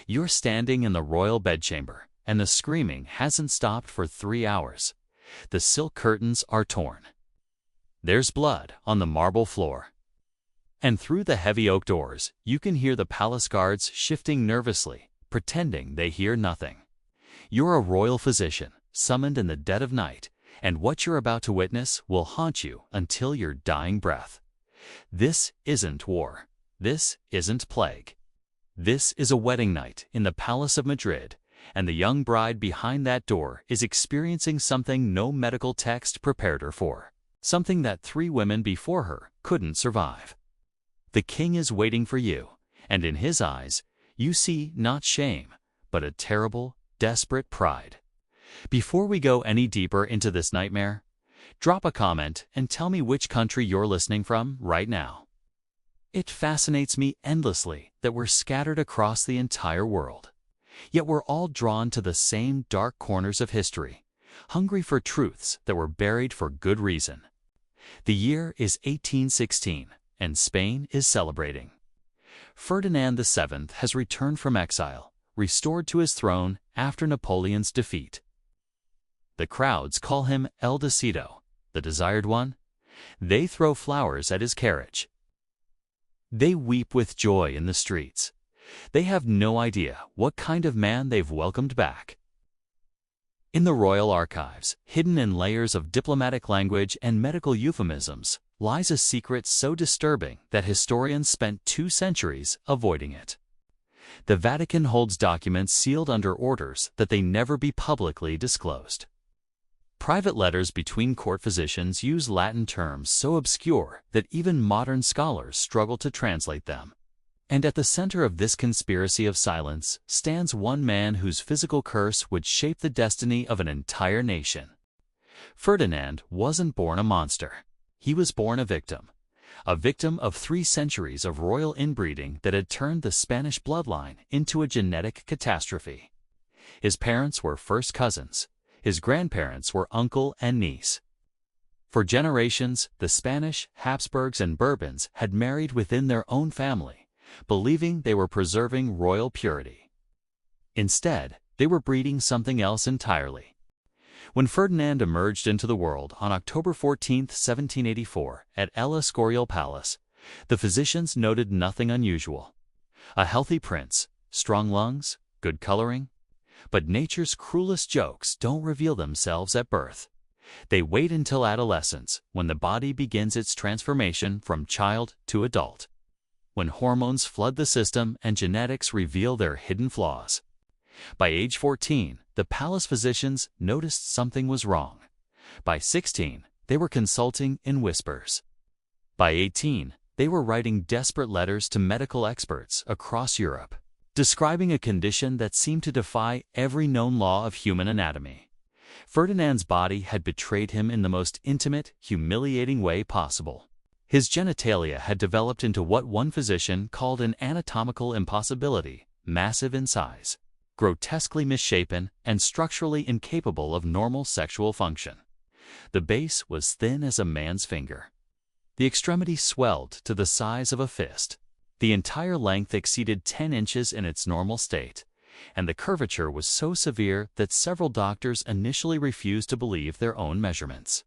You're standing in the royal bedchamber, and the screaming hasn't stopped for 3 hours. The silk curtains are torn. There's blood on the marble floor. And through the heavy oak doors, you can hear the palace guards shifting nervously, pretending they hear nothing. You're a royal physician, summoned in the dead of night, and what you're about to witness will haunt you until your dying breath. This isn't war. This isn't plague. This is a wedding night in the Palace of Madrid, and the young bride behind that door is experiencing something no medical text prepared her for, something that 3 women before her couldn't survive. The king is waiting for you, and in his eyes, you see not shame, but a terrible, desperate pride. Before we go any deeper into this nightmare, drop a comment and tell me which country you're listening from right now. It fascinates me endlessly that we're scattered across the entire world, yet we're all drawn to the same dark corners of history, hungry for truths that were buried for good reason. The year is 1816, and Spain is celebrating. Ferdinand VII has returned from exile, restored to his throne after Napoleon's defeat. The crowds call him El Decido, the desired one. They throw flowers at his carriage. They weep with joy in the streets. They have no idea what kind of man they've welcomed back. In the royal archives, hidden in layers of diplomatic language and medical euphemisms, lies a secret so disturbing that historians spent 2 centuries avoiding it. The Vatican holds documents sealed under orders that they never be publicly disclosed. Private letters between court physicians use Latin terms so obscure that even modern scholars struggle to translate them. And at the center of this conspiracy of silence stands one man whose physical curse would shape the destiny of an entire nation. Ferdinand wasn't born a monster. He was born a victim of 3 centuries of royal inbreeding that had turned the Spanish bloodline into a genetic catastrophe. His parents were first cousins. His grandparents were uncle and niece. For generations, the Spanish, Habsburgs, and Bourbons had married within their own family, believing they were preserving royal purity. Instead, they were breeding something else entirely. When Ferdinand emerged into the world on October 14, 1784, at El Escorial Palace, the physicians noted nothing unusual. A healthy prince, strong lungs, good coloring. But nature's cruelest jokes don't reveal themselves at birth. They wait until adolescence, when the body begins its transformation from child to adult. When hormones flood the system and genetics reveal their hidden flaws. By age 14, the palace physicians noticed something was wrong. By 16, they were consulting in whispers. By 18, they were writing desperate letters to medical experts across Europe, describing a condition that seemed to defy every known law of human anatomy. Ferdinand's body had betrayed him in the most intimate, humiliating way possible. His genitalia had developed into what one physician called an anatomical impossibility, massive in size, grotesquely misshapen, and structurally incapable of normal sexual function. The base was thin as a man's finger. The extremity swelled to the size of a fist. The entire length exceeded 10 inches in its normal state, and the curvature was so severe that several doctors initially refused to believe their own measurements.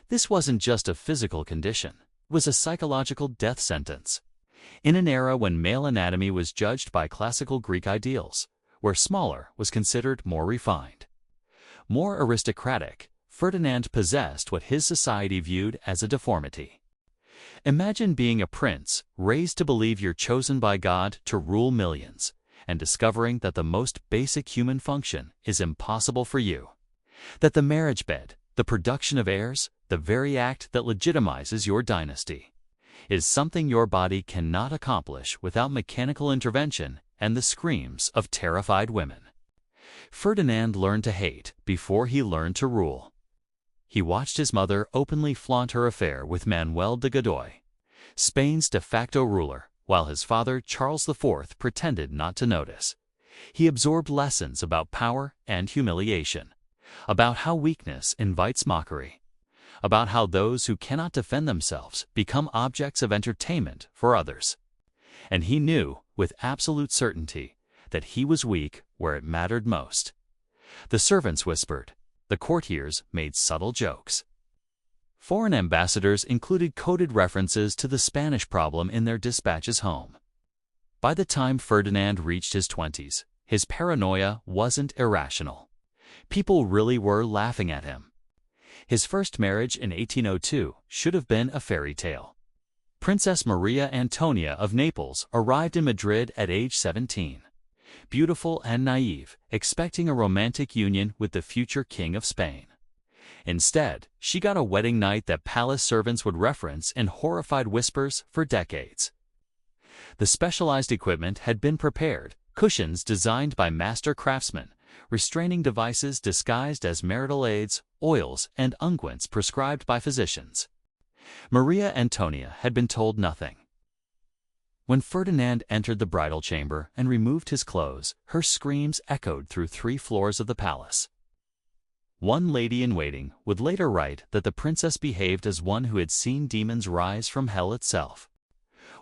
This wasn't just a physical condition, it was a psychological death sentence. In an era when male anatomy was judged by classical Greek ideals, where smaller was considered more refined, more aristocratic, Ferdinand possessed what his society viewed as a deformity. Imagine being a prince, raised to believe you're chosen by God to rule millions, and discovering that the most basic human function is impossible for you. That the marriage bed, the production of heirs, the very act that legitimizes your dynasty, is something your body cannot accomplish without mechanical intervention and the screams of terrified women. Ferdinand learned to hate before he learned to rule. He watched his mother openly flaunt her affair with Manuel de Godoy, Spain's de facto ruler, while his father Charles IV pretended not to notice. He absorbed lessons about power and humiliation, about how weakness invites mockery, about how those who cannot defend themselves become objects of entertainment for others. And he knew, with absolute certainty, that he was weak where it mattered most. The servants whispered. The courtiers made subtle jokes. Foreign ambassadors included coded references to the Spanish problem in their dispatches home. By the time Ferdinand reached his 20s, his paranoia wasn't irrational. People really were laughing at him. His first marriage in 1802 should have been a fairy tale. Princess Maria Antonia of Naples arrived in Madrid at age 17. Beautiful and naive, expecting a romantic union with the future king of Spain. Instead, she got a wedding night that palace servants would reference in horrified whispers for decades. The specialized equipment had been prepared, cushions designed by master craftsmen, restraining devices disguised as marital aids, oils, and unguents prescribed by physicians. Maria Antonia had been told nothing. When Ferdinand entered the bridal chamber and removed his clothes, her screams echoed through 3 floors of the palace. One lady-in-waiting would later write that the princess behaved as one who had seen demons rise from hell itself.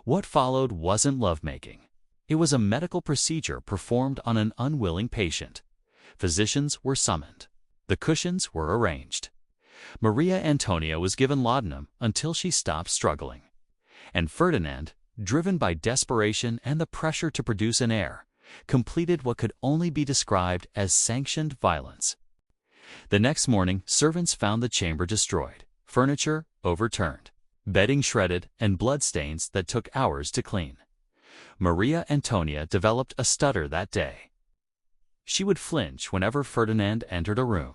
What followed wasn't lovemaking. It was a medical procedure performed on an unwilling patient. Physicians were summoned. The cushions were arranged. Maria Antonia was given laudanum until she stopped struggling. And Ferdinand, driven by desperation and the pressure to produce an heir, completed what could only be described as sanctioned violence. The next morning, servants found the chamber destroyed, furniture overturned, bedding shredded, and bloodstains that took hours to clean. Maria Antonia developed a stutter that day. She would flinch whenever Ferdinand entered a room.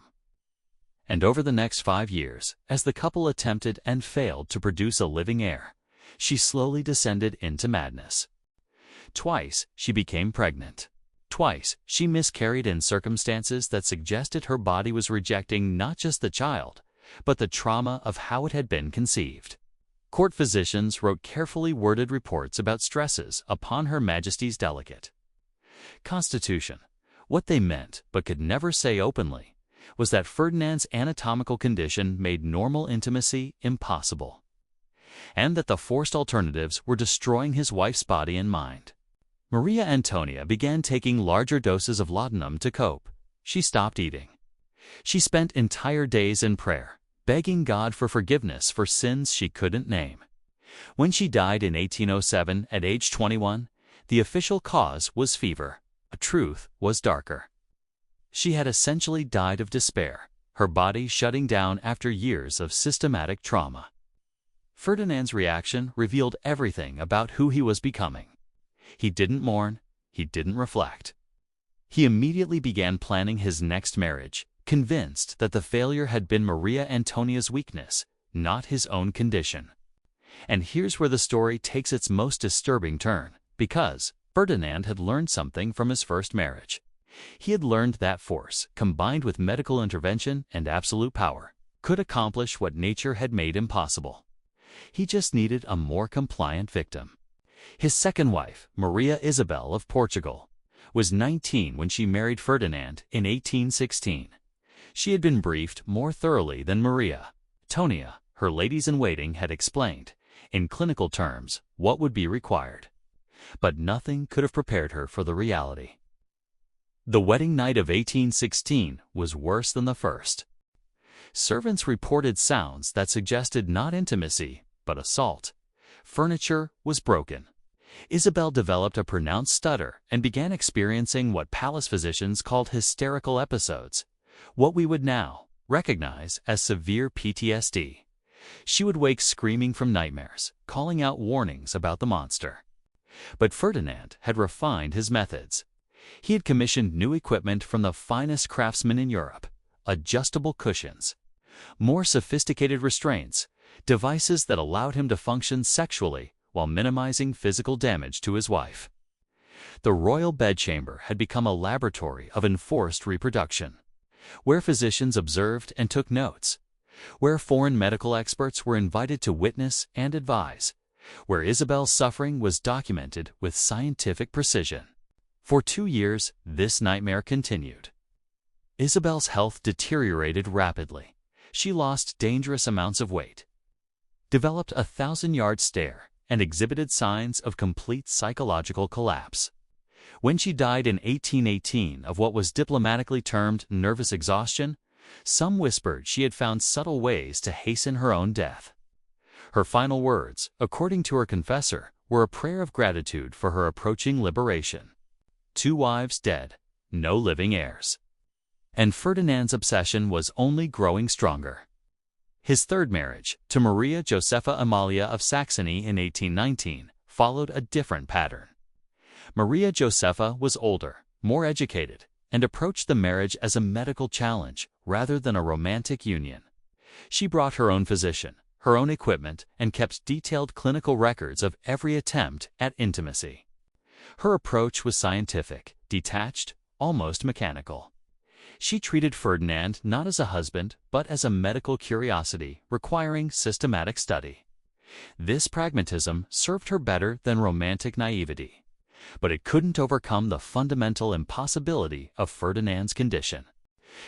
And over the next 5 years, as the couple attempted and failed to produce a living heir, she slowly descended into madness. Twice, she became pregnant. Twice, she miscarried in circumstances that suggested her body was rejecting not just the child, but the trauma of how it had been conceived. Court physicians wrote carefully worded reports about stresses upon Her Majesty's delicate constitution. What they meant, but could never say openly, was that Ferdinand's anatomical condition made normal intimacy impossible, and that the forced alternatives were destroying his wife's body and mind. Maria Antonia began taking larger doses of laudanum to cope. She stopped eating. She spent entire days in prayer, begging God for forgiveness for sins she couldn't name. When she died in 1807 at age 21, the official cause was fever. The truth was darker. She had essentially died of despair, her body shutting down after years of systematic trauma. Ferdinand's reaction revealed everything about who he was becoming. He didn't mourn, he didn't reflect. He immediately began planning his next marriage, convinced that the failure had been Maria Antonia's weakness, not his own condition. And here's where the story takes its most disturbing turn, because Ferdinand had learned something from his first marriage. He had learned that force, combined with medical intervention and absolute power, could accomplish what nature had made impossible. He just needed a more compliant victim. His second wife, Maria Isabel of Portugal, was 19 when she married Ferdinand in 1816. She had been briefed more thoroughly than Maria Antonia, her ladies-in-waiting, had explained, in clinical terms, what would be required. But nothing could have prepared her for the reality. The wedding night of 1816 was worse than the first. Servants reported sounds that suggested not intimacy, but assault. Furniture was broken. Isabel developed a pronounced stutter and began experiencing what palace physicians called hysterical episodes, what we would now recognize as severe PTSD. She would wake screaming from nightmares, calling out warnings about the monster. But Ferdinand had refined his methods. He had commissioned new equipment from the finest craftsmen in Europe, adjustable cushions, more sophisticated restraints, devices that allowed him to function sexually while minimizing physical damage to his wife. The royal bedchamber had become a laboratory of enforced reproduction, where physicians observed and took notes, where foreign medical experts were invited to witness and advise, where Isabel's suffering was documented with scientific precision. For 2 years, this nightmare continued. Isabel's health deteriorated rapidly. She lost dangerous amounts of weight, developed a 1,000-yard stare, and exhibited signs of complete psychological collapse. When she died in 1818 of what was diplomatically termed nervous exhaustion, some whispered she had found subtle ways to hasten her own death. Her final words, according to her confessor, were a prayer of gratitude for her approaching liberation. 2 wives dead, no living heirs. And Ferdinand's obsession was only growing stronger. His third marriage, to Maria Josepha Amalia of Saxony in 1819, followed a different pattern. Maria Josepha was older, more educated, and approached the marriage as a medical challenge rather than a romantic union. She brought her own physician, her own equipment, and kept detailed clinical records of every attempt at intimacy. Her approach was scientific, detached, almost mechanical. She treated Ferdinand not as a husband, but as a medical curiosity requiring systematic study. This pragmatism served her better than romantic naivety, but it couldn't overcome the fundamental impossibility of Ferdinand's condition.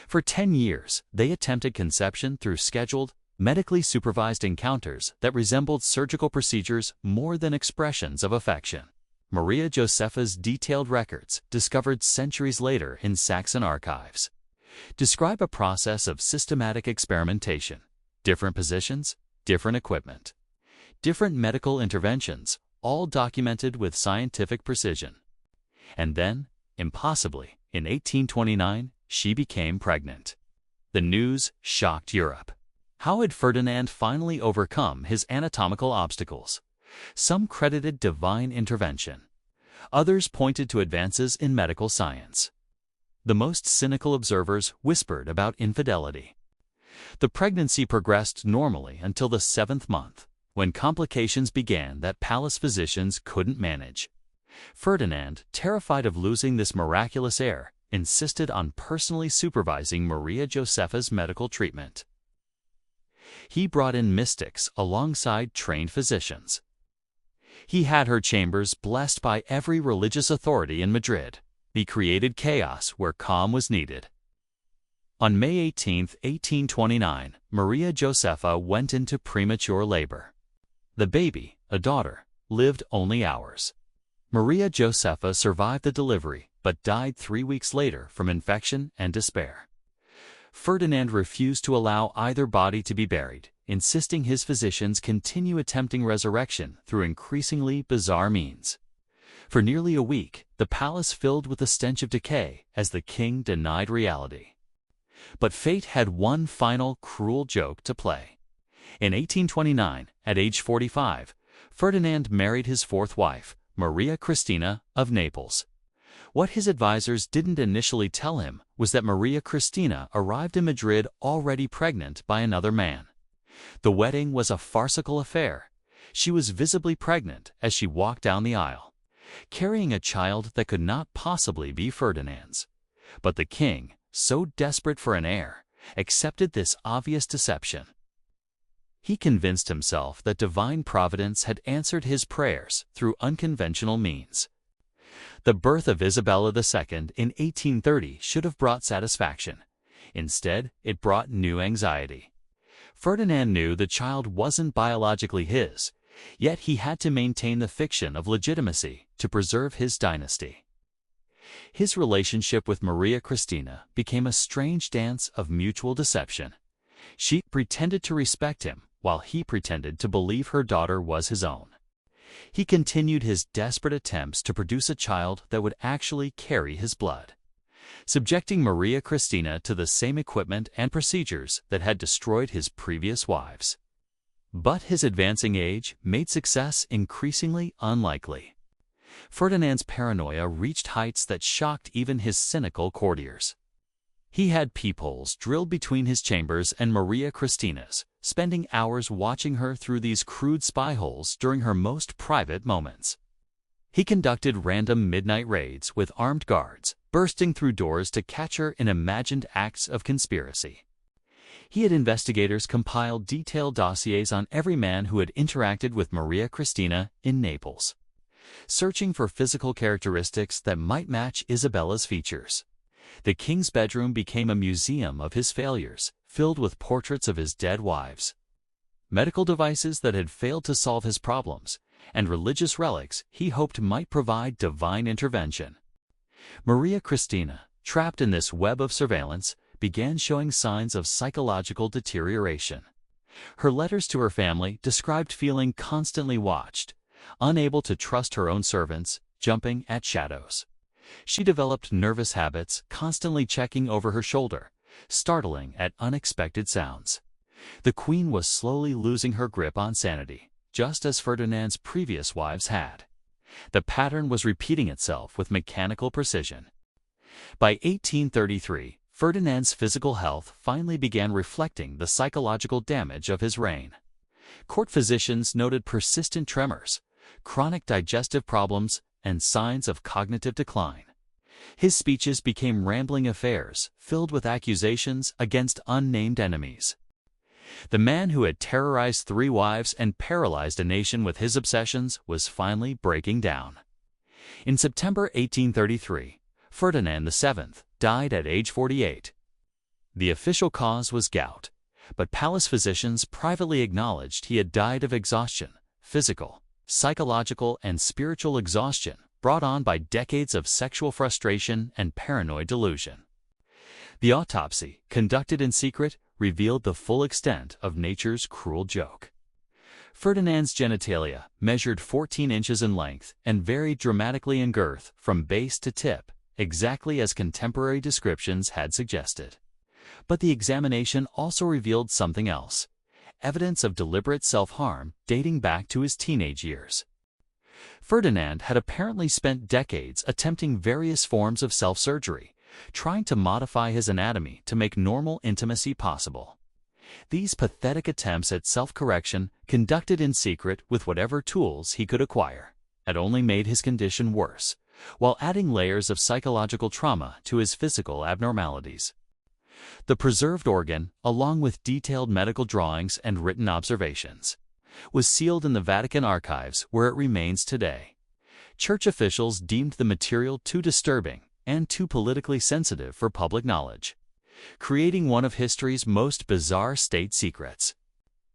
For 10 years, they attempted conception through scheduled, medically supervised encounters that resembled surgical procedures more than expressions of affection. Maria Josepha's detailed records, discovered centuries later in Saxon archives, describe a process of systematic experimentation, different positions, different equipment, different medical interventions, all documented with scientific precision. And then, impossibly, in 1829, she became pregnant. The news shocked Europe. How had Ferdinand finally overcome his anatomical obstacles? Some credited divine intervention. Others pointed to advances in medical science. The most cynical observers whispered about infidelity. The pregnancy progressed normally until the 7th month, when complications began that palace physicians couldn't manage. Ferdinand, terrified of losing this miraculous heir, insisted on personally supervising Maria Josepha's medical treatment. He brought in mystics alongside trained physicians. He had her chambers blessed by every religious authority in Madrid. He created chaos where calm was needed. On May 18, 1829, Maria Josepha went into premature labor. The baby, a daughter, lived only hours. Maria Josepha survived the delivery, but died 3 weeks later from infection and despair. Ferdinand refused to allow either body to be buried, insisting his physicians continue attempting resurrection through increasingly bizarre means. For nearly a week, the palace filled with the stench of decay as the king denied reality. But fate had one final cruel joke to play. In 1829, at age 45, Ferdinand married his fourth wife, Maria Cristina of Naples. What his advisors didn't initially tell him was that Maria Cristina arrived in Madrid already pregnant by another man. The wedding was a farcical affair. She was visibly pregnant as she walked down the aisle, carrying a child that could not possibly be Ferdinand's. But the king, so desperate for an heir, accepted this obvious deception. He convinced himself that divine providence had answered his prayers through unconventional means. The birth of Isabella II in 1830 should have brought satisfaction. Instead, it brought new anxiety. Ferdinand knew the child wasn't biologically his, yet he had to maintain the fiction of legitimacy to preserve his dynasty. His relationship with Maria Cristina became a strange dance of mutual deception. She pretended to respect him, while he pretended to believe her daughter was his own. He continued his desperate attempts to produce a child that would actually carry his blood, subjecting Maria Cristina to the same equipment and procedures that had destroyed his previous wives. But his advancing age made success increasingly unlikely. Ferdinand's paranoia reached heights that shocked even his cynical courtiers. He had peepholes drilled between his chambers and Maria Cristina's, spending hours watching her through these crude spy holes during her most private moments. He conducted random midnight raids with armed guards, bursting through doors to catch her in imagined acts of conspiracy. He had investigators compile detailed dossiers on every man who had interacted with Maria Cristina in Naples, searching for physical characteristics that might match Isabella's features. The king's bedroom became a museum of his failures, filled with portraits of his dead wives, medical devices that had failed to solve his problems, and religious relics he hoped might provide divine intervention. Maria Cristina, trapped in this web of surveillance, began showing signs of psychological deterioration. Her letters to her family described feeling constantly watched, unable to trust her own servants, jumping at shadows. She developed nervous habits, constantly checking over her shoulder, startling at unexpected sounds. The queen was slowly losing her grip on sanity, just as Ferdinand's previous wives had. The pattern was repeating itself with mechanical precision. By 1833, Ferdinand's physical health finally began reflecting the psychological damage of his reign. Court physicians noted persistent tremors, chronic digestive problems, and signs of cognitive decline. His speeches became rambling affairs filled with accusations against unnamed enemies. The man who had terrorized 3 wives and paralyzed a nation with his obsessions was finally breaking down. In September 1833, Ferdinand VII died at age 48. The official cause was gout, but palace physicians privately acknowledged he had died of exhaustion, physical, psychological, and spiritual exhaustion brought on by decades of sexual frustration and paranoid delusion. The autopsy, conducted in secret, revealed the full extent of nature's cruel joke. Ferdinand's genitalia measured 14 inches in length and varied dramatically in girth from base to tip, exactly as contemporary descriptions had suggested. But the examination also revealed something else: evidence of deliberate self-harm dating back to his teenage years. Ferdinand had apparently spent decades attempting various forms of self-surgery, trying to modify his anatomy to make normal intimacy possible. These pathetic attempts at self-correction, conducted in secret with whatever tools he could acquire, had only made his condition worse, while adding layers of psychological trauma to his physical abnormalities. The preserved organ, along with detailed medical drawings and written observations, was sealed in the Vatican archives, where it remains today. Church officials deemed the material too disturbing and too politically sensitive for public knowledge, creating one of history's most bizarre state secrets.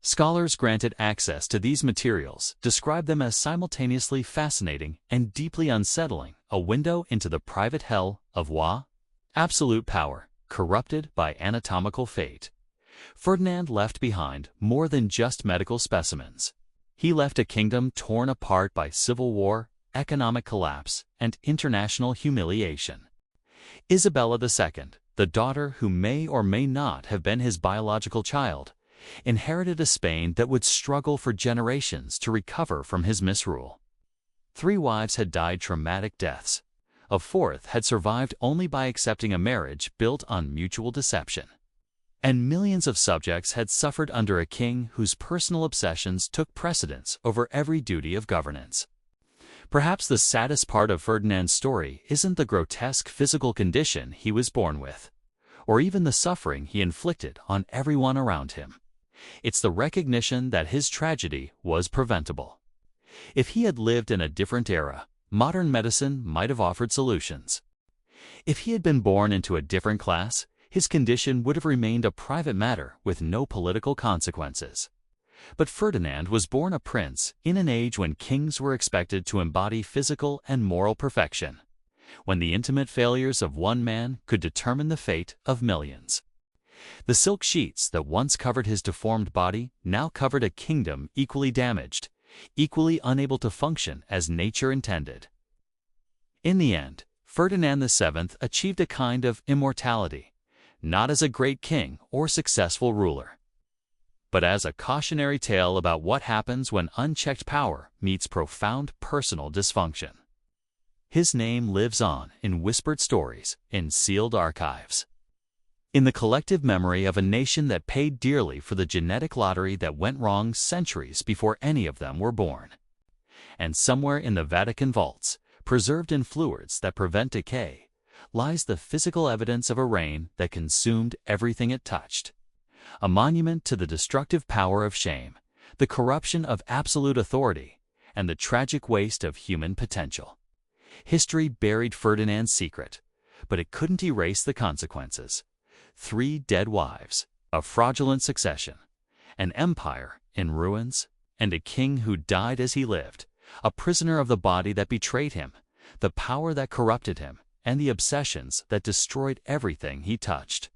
Scholars granted access to these materials describe them as simultaneously fascinating and deeply unsettling, a window into the private hell of absolute power, corrupted by anatomical fate. Ferdinand left behind more than just medical specimens. He left a kingdom torn apart by civil war, economic collapse, and international humiliation. Isabella II, the daughter who may or may not have been his biological child, inherited a Spain that would struggle for generations to recover from his misrule. 3 wives had died traumatic deaths. A 4th had survived only by accepting a marriage built on mutual deception. And millions of subjects had suffered under a king whose personal obsessions took precedence over every duty of governance. Perhaps the saddest part of Ferdinand's story isn't the grotesque physical condition he was born with, or even the suffering he inflicted on everyone around him. It's the recognition that his tragedy was preventable. If he had lived in a different era, modern medicine might have offered solutions. If he had been born into a different class, his condition would have remained a private matter with no political consequences. But Ferdinand was born a prince in an age when kings were expected to embody physical and moral perfection, when the intimate failures of one man could determine the fate of millions. The silk sheets that once covered his deformed body now covered a kingdom equally damaged, equally unable to function as nature intended. In the end, Ferdinand VII achieved a kind of immortality, not as a great king or successful ruler, but as a cautionary tale about what happens when unchecked power meets profound personal dysfunction. His name lives on in whispered stories, in sealed archives, in the collective memory of a nation that paid dearly for the genetic lottery that went wrong centuries before any of them were born. And somewhere in the Vatican vaults, preserved in fluids that prevent decay, lies the physical evidence of a reign that consumed everything it touched. A monument to the destructive power of shame, the corruption of absolute authority, and the tragic waste of human potential. History buried Ferdinand's secret, but it couldn't erase the consequences. 3 dead wives, a fraudulent succession, an empire in ruins, and a king who died as he lived, a prisoner of the body that betrayed him, the power that corrupted him, and the obsessions that destroyed everything he touched.